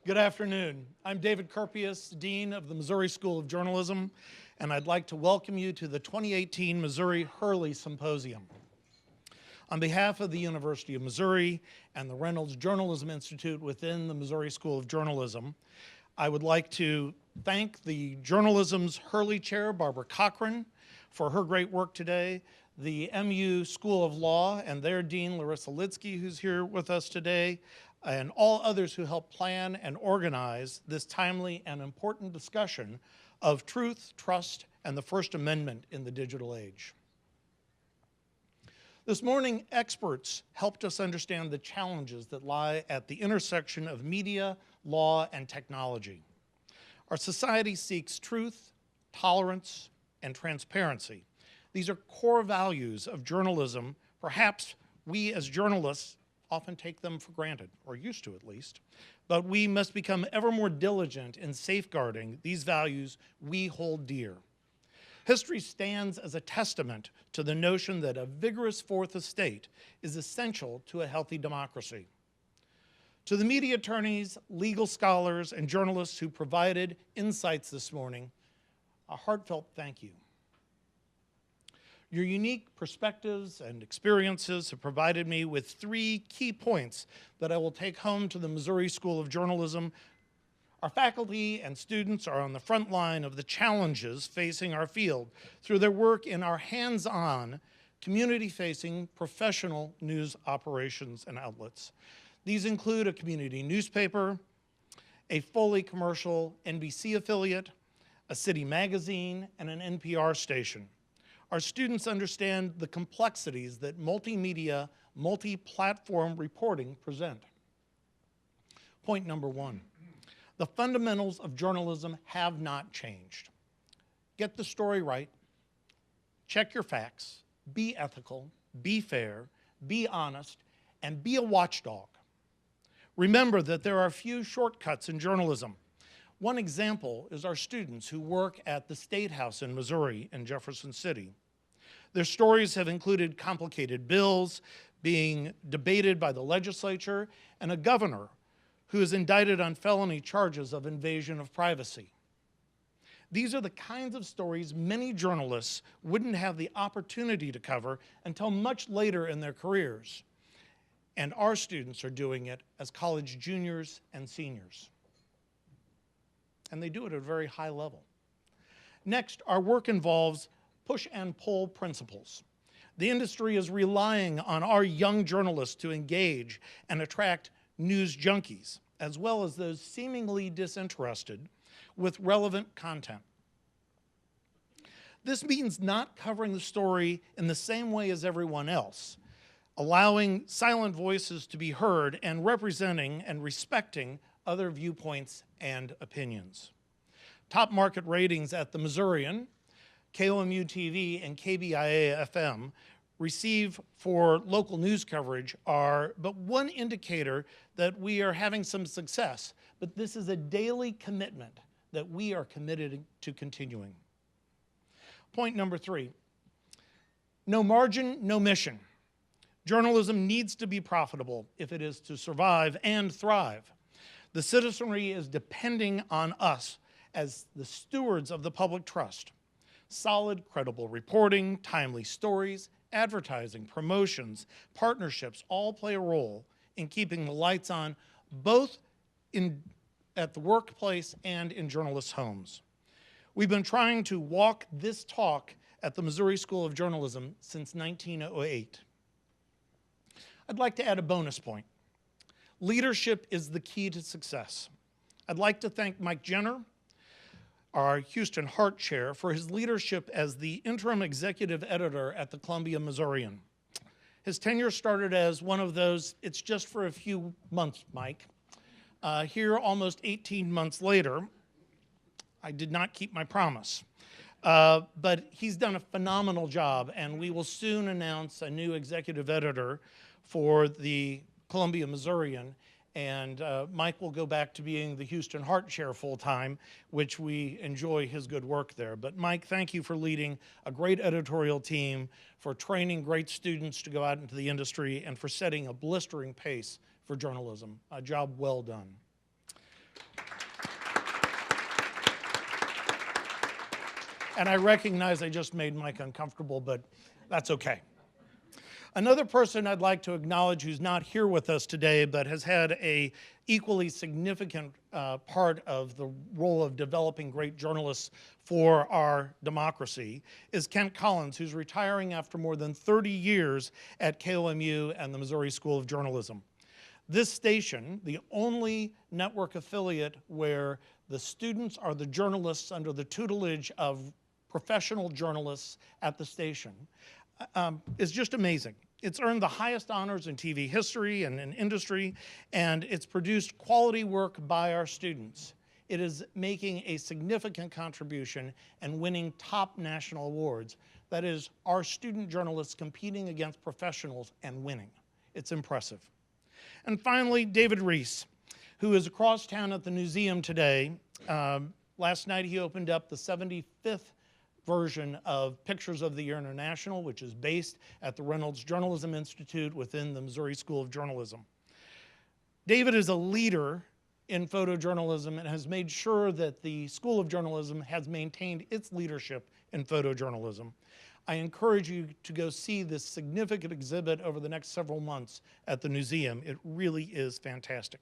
Good afternoon. I'm David Kurpius, Dean of the Missouri School of Journalism, and I'd like to welcome you to the 2018 Missouri-Hurley Symposium. On behalf of the University of Missouri and the Reynolds Journalism Institute within the Missouri School of Journalism, I would like to thank the Journalism's Hurley Chair, Barbara Cochran, for her great work today, the MU School of Law and their Dean, Larissa Litsky, who's here with us today, and all others who helped plan and organize this timely and important discussion of truth, trust, and the First Amendment in the digital age. This morning, experts helped us understand the challenges that lie at the intersection of media, law, and technology. Our society seeks truth, tolerance, and transparency. These are core values of journalism. Perhaps we as journalists often take them for granted, or used to at least, but we must become ever more diligent in safeguarding these values we hold dear. History stands as a testament to the notion that a vigorous fourth estate is essential to a healthy democracy. To the media attorneys, legal scholars, and journalists who provided insights this morning, a heartfelt thank you. Your unique perspectives and experiences have provided me with three key points that I will take home to the Missouri School of Journalism. Our faculty and students are on the front line of the challenges facing our field through their work in our hands-on, community-facing professional news operations and outlets. These include a community newspaper, a fully commercial NBC affiliate, a city magazine, and an NPR station. Our students understand the complexities that multimedia, multi-platform reporting present. Point number one, the fundamentals of journalism have not changed. Get the story right, check your facts, be ethical, be fair, be honest, and be a watchdog. Remember that there are few shortcuts in journalism. One example is our students who work at the State House in Missouri in Jefferson City. Their stories have included complicated bills being debated by the legislature and a governor who is indicted on felony charges of invasion of privacy. These are the kinds of stories many journalists wouldn't have the opportunity to cover until much later in their careers. And our students are doing it as college juniors and seniors. And they do it at a very high level. Next, our work involves push and pull principles. The industry is relying on our young journalists to engage and attract news junkies, as well as those seemingly disinterested, with relevant content. This means not covering the story in the same way as everyone else, allowing silent voices to be heard and representing and respecting other viewpoints and opinions. Top market ratings at the Missourian, KOMU TV, and KBIA FM receive for local news coverage are but one indicator that we are having some success, but this is a daily commitment that we are committed to continuing. Point number three, no margin, no mission. Journalism needs to be profitable if it is to survive and thrive. The citizenry is depending on us as the stewards of the public trust. Solid, credible reporting, timely stories, advertising, promotions, partnerships all play a role in keeping the lights on both at the workplace and in journalists' homes. We've been trying to walk this talk at the Missouri School of Journalism since 1908. I'd like to add a bonus point. Leadership is the key to success. I'd like to thank Mike Jenner, our Houston Hart Chair, for his leadership as the interim executive editor at the Columbia Missourian. His tenure started as one of those, it's just for a few months, Mike. Here, almost 18 months later, I did not keep my promise. But he's done a phenomenal job, and we will soon announce a new executive editor for the Columbia Missourian, and Mike will go back to being the Houston Hart Chair full-time, which we enjoy his good work there. But Mike, thank you for leading a great editorial team, for training great students to go out into the industry, and for setting a blistering pace for journalism. A job well done. And I recognize I just made Mike uncomfortable, but that's okay. Another person I'd like to acknowledge who's not here with us today, but has had a equally significant part of the role of developing great journalists for our democracy, is Kent Collins, who's retiring after more than 30 years at KOMU and the Missouri School of Journalism. This station, the only network affiliate where the students are the journalists under the tutelage of professional journalists at the station, is just amazing. It's earned the highest honors in TV history and in industry, and it's produced quality work by our students. It is making a significant contribution and winning top national awards. That is, our student journalists competing against professionals and winning. It's impressive. And finally, David Reese, who is across town at the museum today. Last night he opened up the 75th version of Pictures of the Year International, which is based at the Reynolds Journalism Institute within the Missouri School of Journalism. David is a leader in photojournalism and has made sure that the School of Journalism has maintained its leadership in photojournalism. I encourage you to go see this significant exhibit over the next several months at the museum. It really is fantastic.